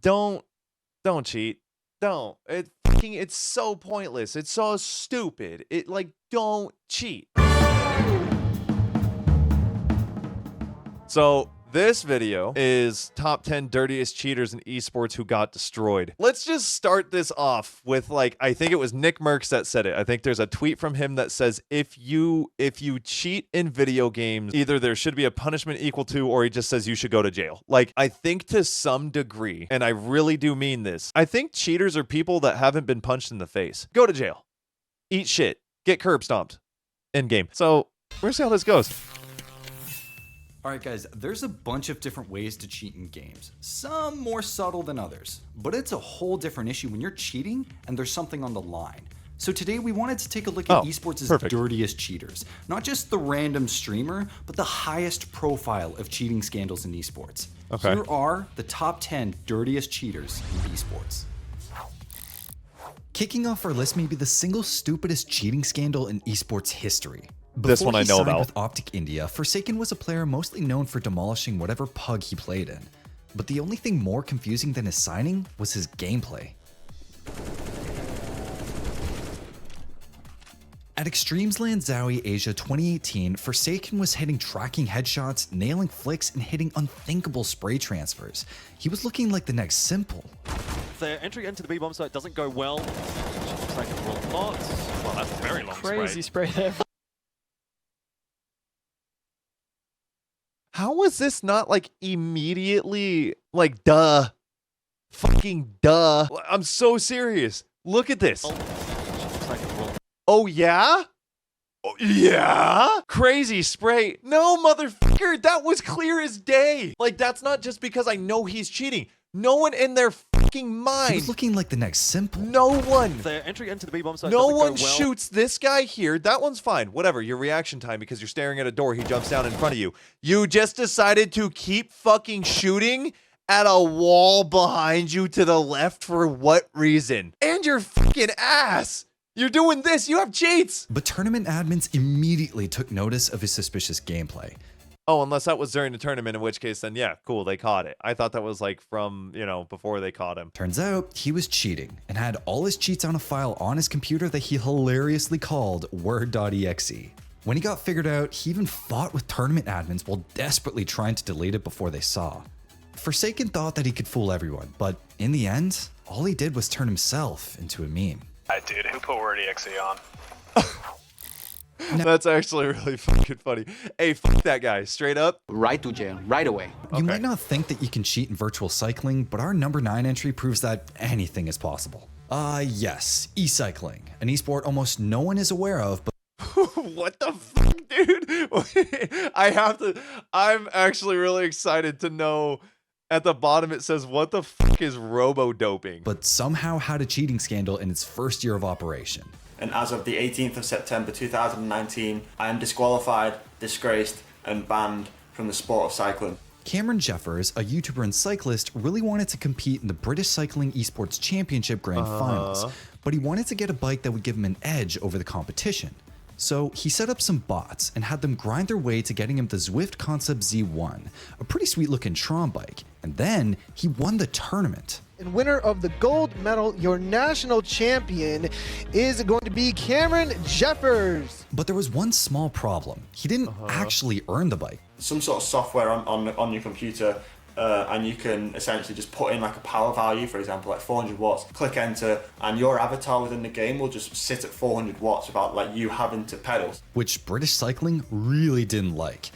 Don't cheat. Don't. It's so pointless. It's so stupid. Don't cheat. So this video is top 10 dirtiest cheaters in esports who got destroyed. Let's just start this off with I think it was Nick Merckx that said it. I think there's a tweet from him that says if you cheat in video games, either there should be a punishment equal to, or he just says you should go to jail. I think to some degree, and I really do mean this, I think cheaters are people that haven't been punched in the face. Go to jail. Eat shit. Get curb stomped. End game. So we'll see how this goes. Alright guys, there's a bunch of different ways to cheat in games, some more subtle than others, but it's a whole different issue when you're cheating and there's something on the line. So today we wanted to take a look at esports' dirtiest cheaters, not just the random streamer, but the highest profile of cheating scandals in esports. Okay. Here are the top 10 dirtiest cheaters in esports. Kicking off our list may be the single stupidest cheating scandal in esports history. This one I know about. With Optic India, Forsaken was a player mostly known for demolishing whatever pug he played in. But the only thing more confusing than his signing was his gameplay. At Extremesland Zowie Asia 2018, Forsaken was hitting tracking headshots, nailing flicks, and hitting unthinkable spray transfers. He was looking like the next Simple. Their entry into the B-bomb site doesn't go well. She's taking a lot. Well, that's a very long Crazy spray there. How was this not immediately duh? Fucking duh. I'm so serious. Look at this. Oh yeah? Oh, yeah? Crazy spray. No, motherfucker, that was clear as day. That's not just because I know he's cheating. No one in their fucking mind. He was looking like the next Simple. No one. Their entry into the B-bomb site No doesn't one go well. shoots this guy here. That one's fine. Whatever. Your reaction time because you're staring at a door. He jumps down in front of you. You just decided to keep fucking shooting at a wall behind you to the left for what reason? And your fucking ass. You're doing this. You have cheats. But tournament admins immediately took notice of his suspicious gameplay. Oh, unless that was during the tournament, in which case, then yeah, cool, they caught it. I thought that was from, before they caught him. Turns out he was cheating and had all his cheats on a file on his computer that he hilariously called word.exe. When he got figured out, he even fought with tournament admins while desperately trying to delete it before they saw. Forsaken thought that he could fool everyone, but in the end, all he did was turn himself into a meme. Dude, who put word.exe on? That's actually really fucking funny. Hey, fuck that guy. Straight up. Right to jail, right away. You might not think that you can cheat in virtual cycling, but our number 9 entry proves that anything is possible. Yes, e-cycling, an esport almost no one is aware of, but what the fuck, dude? I'm actually really excited to know. At the bottom it says, what the fuck is robo-doping? But somehow had a cheating scandal in its first year of operation. And as of the 18th of September 2019, I am disqualified, disgraced, and banned from the sport of cycling. Cameron Jeffers, a YouTuber and cyclist, really wanted to compete in the British Cycling Esports Championship Grand Finals, but he wanted to get a bike that would give him an edge over the competition. So he set up some bots and had them grind their way to getting him the Zwift Concept Z1, a pretty sweet looking Tron bike, and then he won the tournament. And winner of the gold medal, your national champion, is going to be Cameron Jeffers. But there was one small problem. He didn't actually earn the bike. Some sort of software on your computer, and you can essentially just put in a power value, for example, 400 watts, click enter, and your avatar within the game will just sit at 400 watts without you having to pedal. Which British Cycling really didn't like.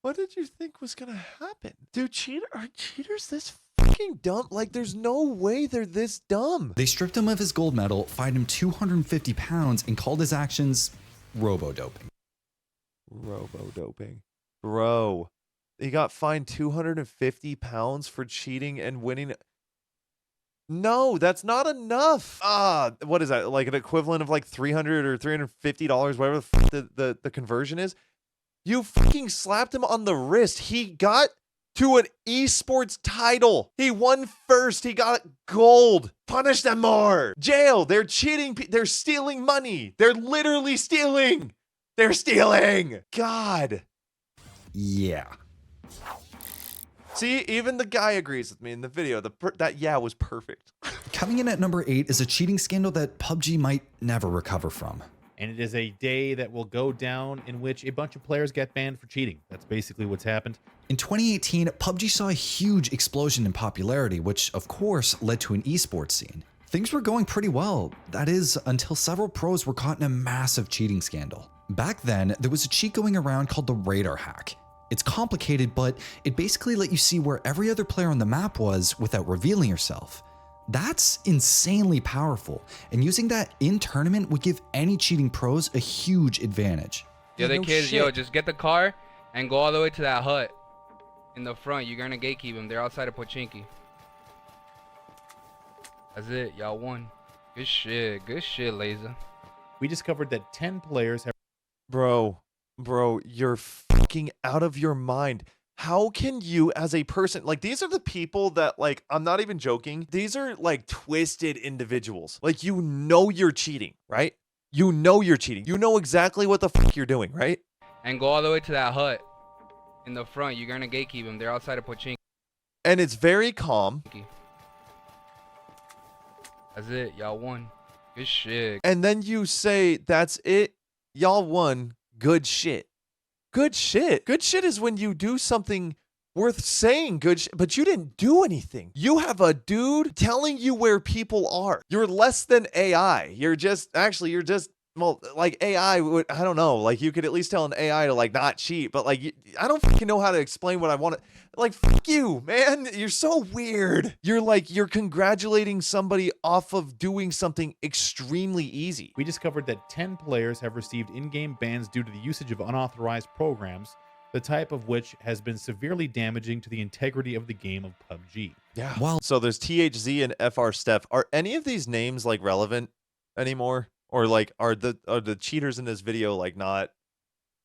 What did you think was gonna happen? Dude, are cheaters this fucking dumb? There's no way they're this dumb. They stripped him of his gold medal, fined him 250 pounds, and called his actions robo-doping. Robo-doping. Bro. He got fined 250 pounds for cheating and winning. No, that's not enough. What is that? An equivalent of $300 or $350, whatever the fuck the conversion is. You fucking slapped him on the wrist. He got to an esports title. He won first. He got gold. Punish them more. Jail. They're cheating. They're stealing money. They're literally stealing. They're stealing. God. Yeah. See, even the guy agrees with me in the video. That yeah was perfect. Coming in at number 8 is a cheating scandal that PUBG might never recover from. And it is a day that will go down in which a bunch of players get banned for cheating. That's basically what's happened. In 2018, PUBG saw a huge explosion in popularity, which of course led to an esports scene. Things were going pretty well, that is, until several pros were caught in a massive cheating scandal. Back then, there was a cheat going around called the radar hack. It's complicated, but it basically let you see where every other player on the map was without revealing yourself. That's insanely powerful, and using that in tournament would give any cheating pros a huge advantage. The other kids, yo, just get the car and go all the way to that hut in the front. You're gonna gatekeep them. They're outside of Pochinki. That's it. Y'all won. Good shit. Good shit, Laser. We discovered that 10 players have... Bro, you're fucking out of your mind. How can you as a person, like these are the people that like, I'm not even joking. These are like twisted individuals. Like, you know you're cheating, right? You know you're cheating. You know exactly what the fuck you're doing, right? And go all the way to that hut in the front. You're gonna gatekeep them. They're outside of Pochinki. And it's very calm. That's it. Y'all won. Good shit. And then you say, that's it. Y'all won. Good shit. Good shit. Good shit is when you do something worth saying good shit, but you didn't do anything. You have a dude telling you where people are. You're less than AI. You're just, well, like AI would, I don't know, like you could at least tell an AI to like not cheat, but like, I don't fucking know how to explain what I want to, like, fuck you, man. You're so weird. You're like, you're congratulating somebody off of doing something extremely easy. We discovered that 10 players have received in-game bans due to the usage of unauthorized programs, the type of which has been severely damaging to the integrity of the game of PUBG. Yeah. Well, so there's THZ and FR Steph. Are any of these names like relevant anymore? Or like, are the cheaters in this video like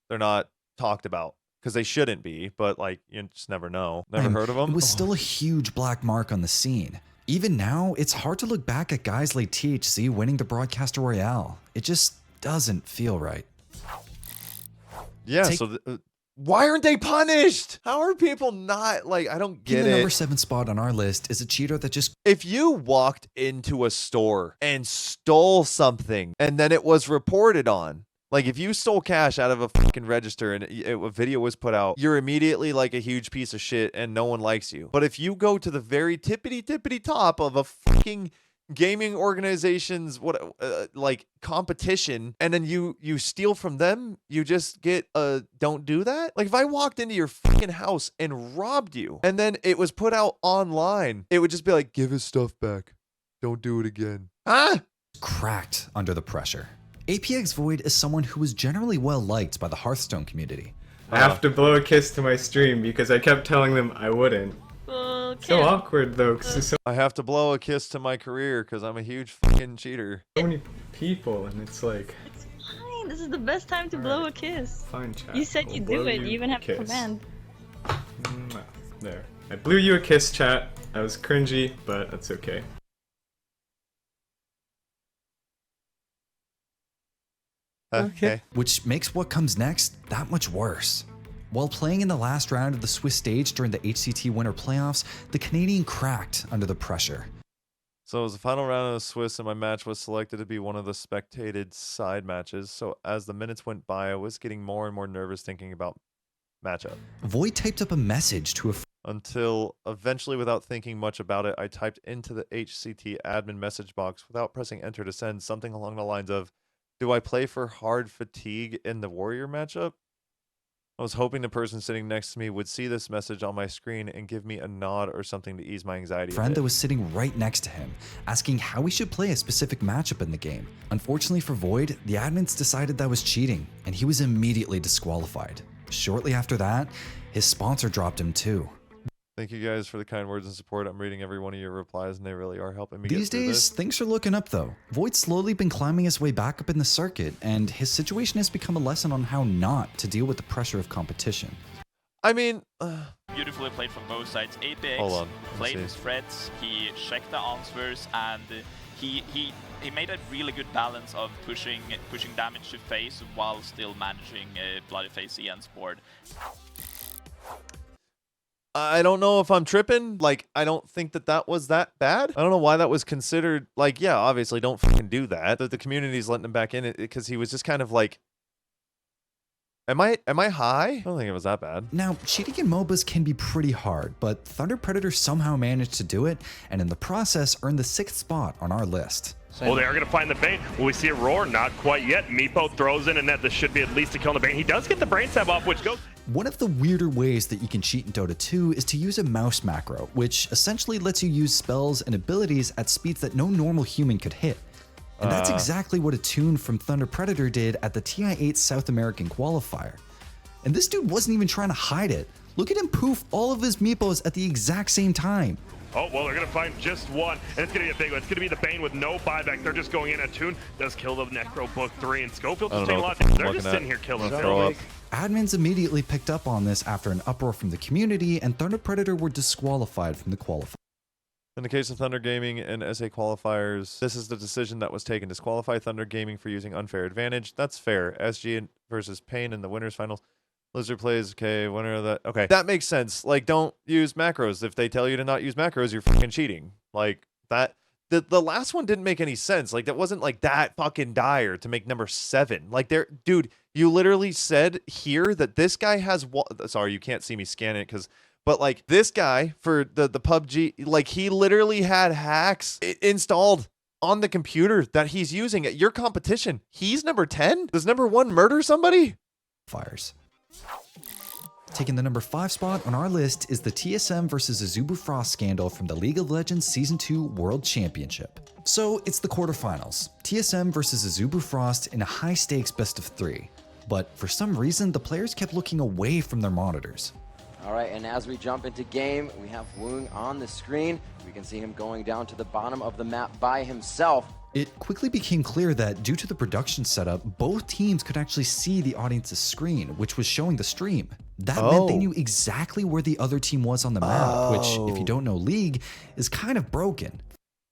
they're not talked about? Because they shouldn't be, but like, you just never know. Never heard of them? It was still a huge black mark on the scene. Even now, it's hard to look back at guys like THC winning the Broadcaster Royale. It just doesn't feel right. Yeah, why aren't they punished? How are people not, like, I don't get it. The number 7 spot on our list is a cheater that just... If you walked into a store and stole something and then it was reported on, like if you stole cash out of a fucking register and a video was put out, you're immediately like a huge piece of shit and no one likes you. But if you go to the very tippity top of a fucking gaming organization's like competition and then you steal from them, you just get a don't do that. Like if I walked into your fucking house and robbed you and then it was put out online, it would just be like, give his stuff back, don't do it again. Cracked under the pressure. APX Void is someone who was generally well liked by the Hearthstone community. I have to blow a kiss to my stream because I kept telling them I wouldn't. So awkward though, because I have to blow a kiss to my career because I'm a huge fucking cheater. So many people, and it's like... It's fine, this is the best time to blow a kiss. Fine, chat. You said you'd do it, you even have a command. There. I blew you a kiss, chat. I was cringy, but that's okay. Okay. Which makes what comes next that much worse. While playing in the last round of the Swiss stage during the HCT Winter Playoffs, the Canadian cracked under the pressure. So it was the final round of the Swiss and my match was selected to be one of the spectated side matches. So as the minutes went by, I was getting more and more nervous thinking about matchup. Void typed up a message to a until eventually, without thinking much about it, I typed into the HCT admin message box without pressing enter to send something along the lines of, do I play for hard fatigue in the Warrior matchup? I was hoping the person sitting next to me would see this message on my screen and give me a nod or something to ease my anxiety. Friend that was sitting right next to him, asking how he should play a specific matchup in the game. Unfortunately for Void, the admins decided that was cheating, and he was immediately disqualified. Shortly after that, his sponsor dropped him too. Thank you guys for the kind words and support. I'm reading every one of your replies and they really are helping me These get through days, this. things are looking up though. Void's slowly been climbing his way back up in the circuit, and his situation has become a lesson on how not to deal with the pressure of competition. I mean... Beautifully played from both sides. Hold APX on, played his threats, he checked the answers, and he made a really good balance of pushing damage to face while still managing Bloody Face EN's board. I don't know if I'm tripping. Like, I don't think that was that bad. I don't know why that was considered, like, yeah, obviously don't fucking do that. The community's letting him back in it because he was just kind of like, am I high? I don't think it was that bad. Now, cheating in MOBAs can be pretty hard, but Thunder Predator somehow managed to do it, and in the process earned the 6th spot on our list. Oh, they are going to find the Bane. Will we see a roar? Not quite yet. Meepo throws in a net. This should be at least a kill on the Bane. He does get the brain stab off, which goes... One of the weirder ways that you can cheat in Dota 2 is to use a mouse macro, which essentially lets you use spells and abilities at speeds that no normal human could hit. And that's exactly what a tune from Thunder Predator did at the TI-8 South American qualifier. And this dude wasn't even trying to hide it. Look at him poof all of his meepos at the exact same time. Oh, well, they're going to find just one, and it's going to be a big one. It's going to be the Bane with no buyback. They're just going in. Attune does kill the Necro Book 3, and Schofield just taking a lot. They're just sitting here killing them. Admins immediately picked up on this after an uproar from the community, and Thunder Predator were disqualified from the qualifier. In the case of Thunder Gaming and SA qualifiers, this is the decision that was taken. Disqualify Thunder Gaming for using unfair advantage. That's fair. SG versus Pain in the winners finals. Lizard plays, okay, winner of that. Okay, that makes sense. Like, don't use macros. If they tell you to not use macros, you're fucking cheating. Like, that. The last one didn't make any sense. Like, that wasn't like that fucking dire to make number 7. Like, dude, you literally said here that this guy has, sorry, you can't see me scan it but like this guy for the PUBG, like he literally had hacks installed on the computer that he's using at your competition. He's number 10? Does number 1 murder somebody? Fires. Taking the number 5 spot on our list is the TSM versus Azubu Frost scandal from the League of Legends Season 2 World Championship. So it's the quarterfinals, TSM versus Azubu Frost in a high stakes best of 3. But for some reason, the players kept looking away from their monitors. All right, and as we jump into game, we have Woong on the screen. We can see him going down to the bottom of the map by himself. It quickly became clear that due to the production setup, both teams could actually see the audience's screen, which was showing the stream. That meant they knew exactly where the other team was on the map, which, if you don't know League, is kind of broken.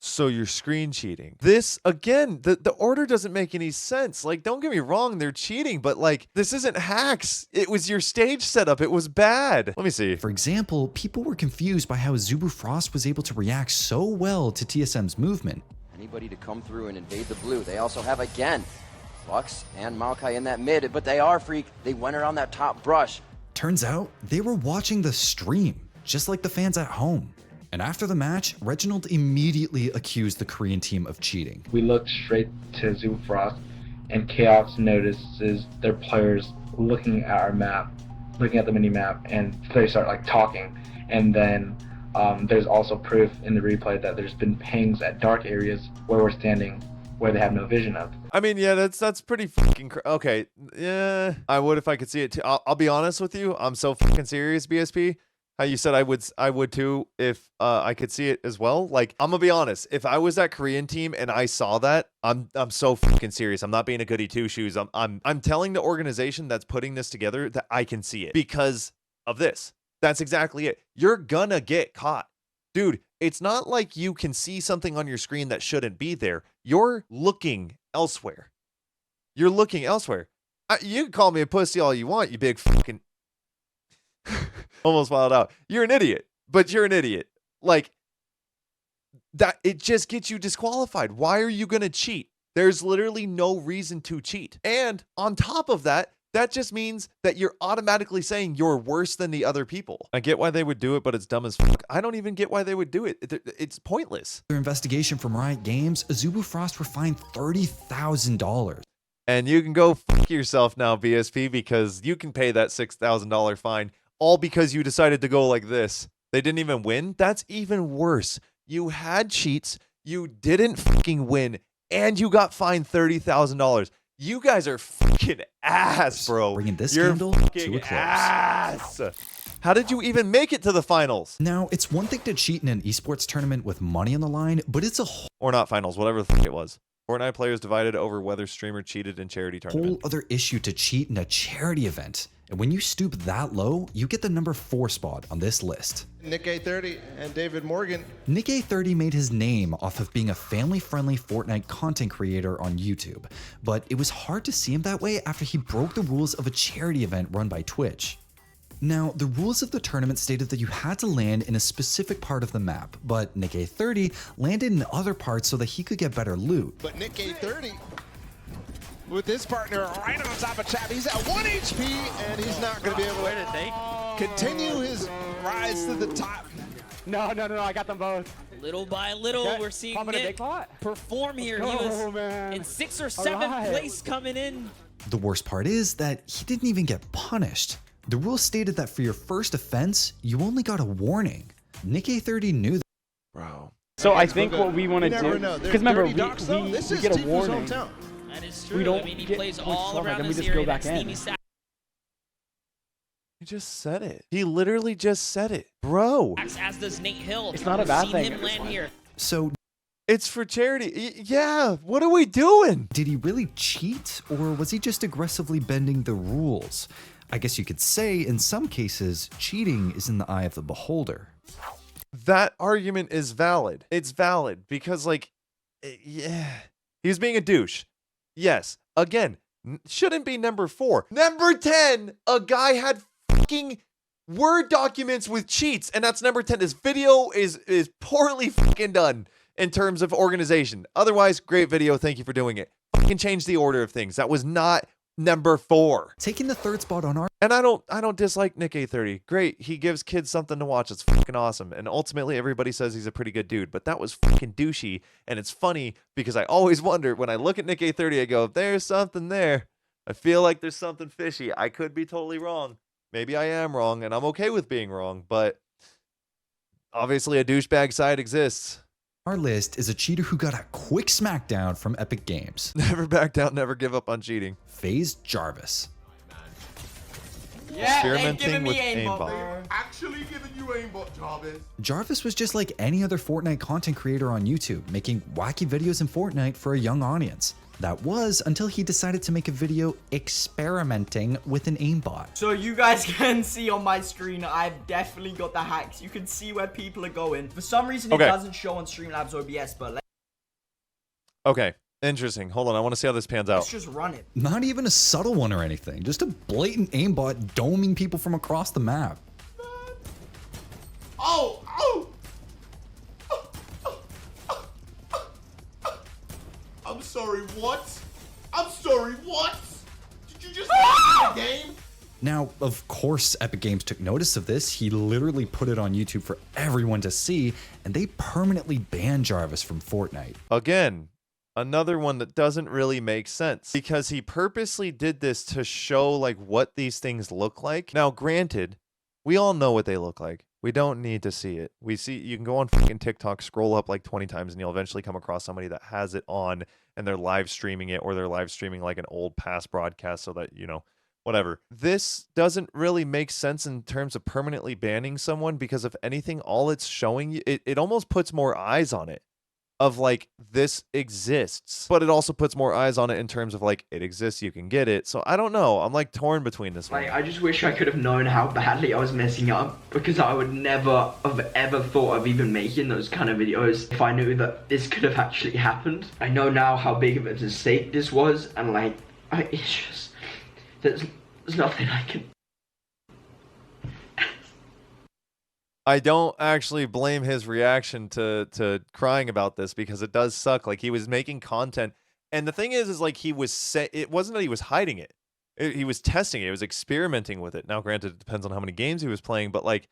So you're screen cheating. This, again, the order doesn't make any sense. Like, don't get me wrong, they're cheating, but like, this isn't hacks. It was your stage setup. It was bad. Let me see. For example, people were confused by how Azubu Frost was able to react so well to TSM's movement. Anybody to come through and invade the blue. They also have, again, Flux and Maokai in that mid, but they are freak. They went around that top brush. Turns out, they were watching the stream, just like the fans at home. And after the match, Reginald immediately accused the Korean team of cheating. We looked straight to Azubu Frost, and Chaos notices their players looking at our map, looking at the mini-map, and they start like talking. And then there's also proof in the replay that there's been pings at dark areas where we're standing where they have no vision of. I mean, yeah, that's pretty fucking okay. Yeah, I would if I could see it too. I'll be honest with you. I'm so fucking serious, BSP. How you said I would too if I could see it as well. Like, I'm gonna be honest. If I was that Korean team and I saw that, I'm so fucking serious. I'm not being a goody two shoes. I'm telling the organization that's putting this together that I can see it because of this. That's exactly it. You're gonna get caught. Dude, it's not like you can see something on your screen that shouldn't be there. You're looking elsewhere. You're looking elsewhere. You can call me a pussy all you want, you big fucking... Almost wild out. You're an idiot, but you're an idiot. Like, that, it just gets you disqualified. Why are you going to cheat? There's literally no reason to cheat. And on top of that, that just means that you're automatically saying you're worse than the other people. I get why they would do it, but it's dumb as fuck. I don't even get why they would do it. It's pointless. Their investigation from Riot Games, Azubu Frost were fined $30,000. And you can go fuck yourself now, BSP, because you can pay that $6,000 fine all because you decided to go like this. They didn't even win? That's even worse. You had cheats, you didn't fucking win, and you got fined $30,000. You guys are fucking ass, bro. Bringing this You're scandal fucking to a close. Ass. How did you even make it to the finals? Now, it's one thing to cheat in an esports tournament with money on the line, but it's a or not finals, whatever the fuck it was. Fortnite players divided over whether streamer cheated in charity tournament. Whole other issue to cheat in a charity event. And when you stoop that low, you get the number 4 spot on this list. Nick A30 and David Morgan. Nick A30 made his name off of being a family-friendly Fortnite content creator on YouTube, but it was hard to see him that way after he broke the rules of a charity event run by Twitch. Now, the rules of the tournament stated that you had to land in a specific part of the map, but Nick A30 landed in other parts so that he could get better loot. But Nick A30 with his partner right on top of Chap. He's at 1 HP and he's not going to be able to continue his rise to the top. No, I got them both. Little by little, we're seeing Nick perform here. He was in 6th or 7th place coming in. The worst part is that he didn't even get punished. The rules stated that for your first offense, you only got a warning. Nick A30 knew that. Bro. So I think what we want to do, because remember, we get a warning. That is true. We don't I mean, he get plays points all from it, around then we this just go area. back That in. steamy sack He just said it. He literally just said it. Bro. as does Nate Hill. It's not a bad We've thing. seen him land here. So, it's for charity. Yeah, what are we doing? did he really cheat, or was he just aggressively bending the rules? I guess you could say, in some cases, cheating is in the eye of the beholder. That argument is valid. It's valid because, like, yeah, he's being a douche. Yes. Again, shouldn't be number 4. Number 10, a guy had fucking Word documents with cheats, and that's number 10. This video is poorly fucking done in terms of organization. Otherwise, great video. Thank you for doing it. Fucking change the order of things. That was not number 4. Taking the 3rd spot on our... And I don't dislike Nick A30. Great. He gives kids something to watch. It's fucking awesome. And ultimately, everybody says he's a pretty good dude. But that was fucking douchey. And it's funny because I always wonder, when I look at Nick A30, I go, there's something there. I feel like there's something fishy. I could be totally wrong. Maybe I am wrong, and I'm okay with being wrong. But obviously, a douchebag side exists. Our list is a cheater who got a quick smackdown from Epic Games. Never back down, never give up on cheating. FaZe Jarvis. Experimenting with aimbot. Actually giving you aimbot, Jarvis. Jarvis was just like any other Fortnite content creator on YouTube, making wacky videos in Fortnite for a young audience. That was until he decided to make a video experimenting with an aimbot. So you guys can see on my screen, I've definitely got the hacks. You can see where people are going. For some reason, it doesn't show on Streamlabs OBS, but Okay, interesting. Hold on, I want to see how this pans out. let's just run it. Not even a subtle one or anything, just a blatant aimbot doming people from across the map. Oh! I'm sorry, what? I'm sorry, what? Did you just the game? Now, of course, Epic Games took notice of this. He literally put it on YouTube for everyone to see, and they permanently banned Jarvis from Fortnite. Again, another one that doesn't really make sense because he purposely did this to show like what these things look like. Now, granted, we all know what they look like. We don't need to see it. You can go on fucking TikTok, scroll up like 20 times, and you'll eventually come across somebody that has it on and they're live streaming it, or they're live streaming like an old past broadcast so that, you know, whatever. This doesn't really make sense in terms of permanently banning someone because if anything, all it's showing you, it almost puts more eyes on it of like, this exists, but it also puts more eyes on it in terms of like, it exists, you can get it. So I don't know. I'm like torn between this one. Like, I just wish I could have known how badly I was messing up, because I would never have ever thought of even making those kind of videos if I knew that this could have actually happened. I know now how big of a mistake this was, and like, it's just, there's nothing I can... I don't actually blame his reaction to crying about this because it does suck. Like, he was making content, and the thing is like he was it wasn't that he was hiding it. He was testing it. He was experimenting with it. Now, granted, it depends on how many games he was playing, but like,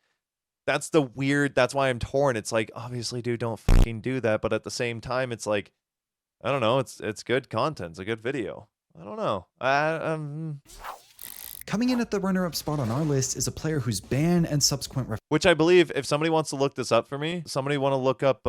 that's why I'm torn. It's like, obviously, dude, don't fucking do that. But at the same time, it's like, I don't know. It's good content. It's a good video. I don't know. Coming in at the runner-up spot on our list is a player whose ban and subsequent... Which I believe, if somebody wants to look this up for me, somebody want to look up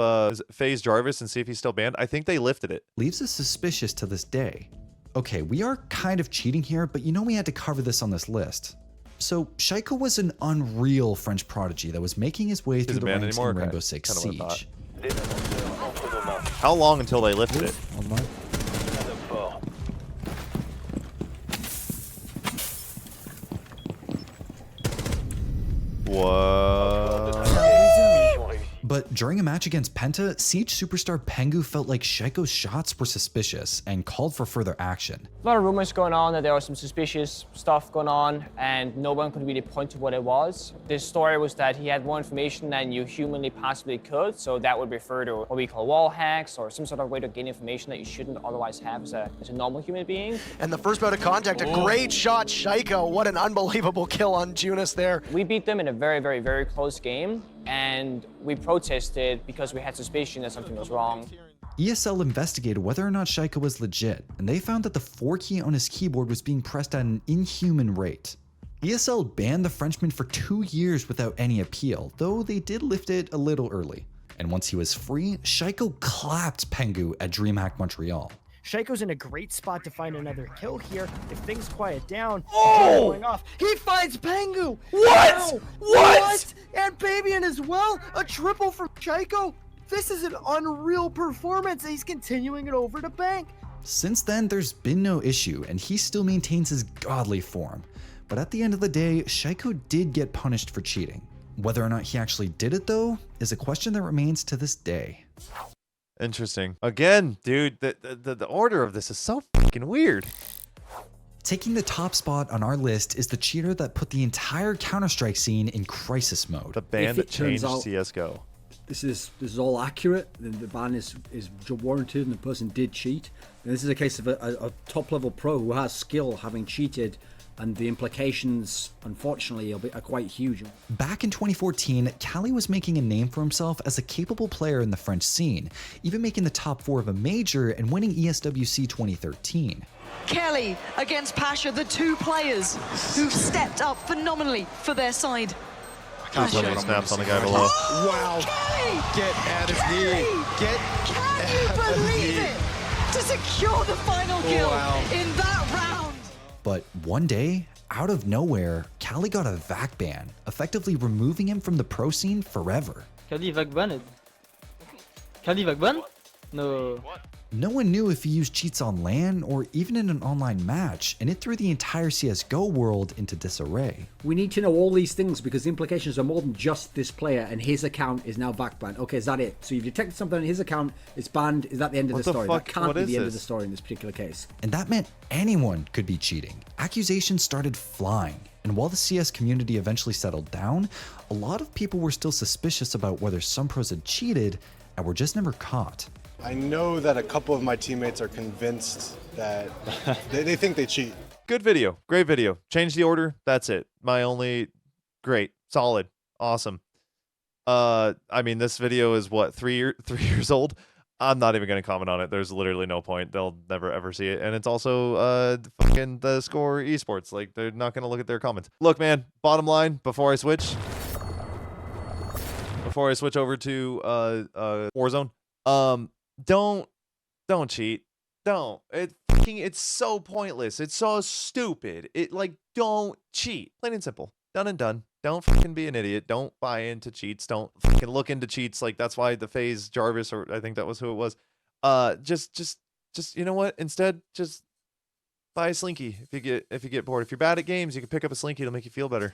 FaZe Jarvis and see if he's still banned. I think they lifted it. Leaves us suspicious to this day. Okay, we are kind of cheating here, but you know we had to cover this on this list. So, Shaiko was an unreal French prodigy that was making his way through the ranks in Rainbow Six Siege. How long until they lifted it? But But during a match against Penta, Siege superstar Pengu felt like Shaiko's shots were suspicious and called for further action. A lot of rumors going on that there was some suspicious stuff going on, and no one could really point to what it was. The story was that he had more information than you humanly possibly could, so that would refer to what we call wall hacks or some sort of way to gain information that you shouldn't otherwise have as a normal human being. And the first bout of contact, a great shot, Shaiko. What an unbelievable kill on Junis there. We beat them in a very, very, very close game, and we protested because we had suspicion that something was wrong. ESL investigated whether or not Shaiko was legit, and they found that the 4 key on his keyboard was being pressed at an inhuman rate. ESL banned the Frenchman for 2 years without any appeal, though they did lift it a little early. And once he was free, Shaiko clapped Pengu at DreamHack Montreal. Shaiko's in a great spot to find another kill here. If things quiet down, going off, he finds Pengu! What? Wow. What? And Fabian as well! A triple from Shaiko! This is an unreal performance, and he's continuing it over to Bank. Since then, there's been no issue, and he still maintains his godly form. But at the end of the day, Shaiko did get punished for cheating. Whether or not he actually did it, though, is a question that remains to this day. Interesting. Again, dude, the order of this is so fucking weird. Taking the top spot on our list is the cheater that put the entire Counter-Strike scene in crisis mode. The ban that changed CSGO. This is all accurate. The ban is warranted, and the person did cheat. And this is a case of a top-level pro who has skill, having cheated, and the implications, unfortunately, are quite huge. Back in 2014, Cali was making a name for himself as a capable player in the French scene, even making the top 4 of a major and winning ESWC 2013. Kelly against Pasha, the 2 players who've stepped up phenomenally for their side. Can't believe he snaps on the guy below. Wow. Kelly! Get at his knee. Get Can you believe it? To secure the final kill in that round. But one day, out of nowhere, Cali got a VAC ban, effectively removing him from the pro scene forever. Cali VAC banned? Cali VAC ban? No. No one knew if he used cheats on LAN or even in an online match, and it threw the entire CSGO world into disarray. We need to know all these things because the implications are more than just this player and his account is now VAC banned. Okay, is that it? So you've detected something on his account, it's banned. Is that the end of the story? That can't be the end of the story in this particular case. And that meant anyone could be cheating. Accusations started flying. And while the CS community eventually settled down, a lot of people were still suspicious about whether some pros had cheated and were just never caught. I know that a couple of my teammates are convinced that they think they cheat. Good video. Great video. Change the order. That's it. My only... Great. Solid. Awesome. I mean, this video is what, 3 years old? I'm not even going to comment on it. There's literally no point. They'll never ever see it. And it's also fucking the Score Esports. Like, they're not going to look at their comments. Look, man, bottom line, before I switch over to Warzone, don't cheat. Don't. It's so pointless. It's so stupid. Don't cheat. Plain and simple. Done and done. Don't fucking be an idiot. Don't buy into cheats. Don't fucking look into cheats. Like, that's why the FaZe Jarvis, or I think that was who it was. Just you know what? Instead, just buy a Slinky if you get bored. If you're bad at games, you can pick up a Slinky. It'll make you feel better.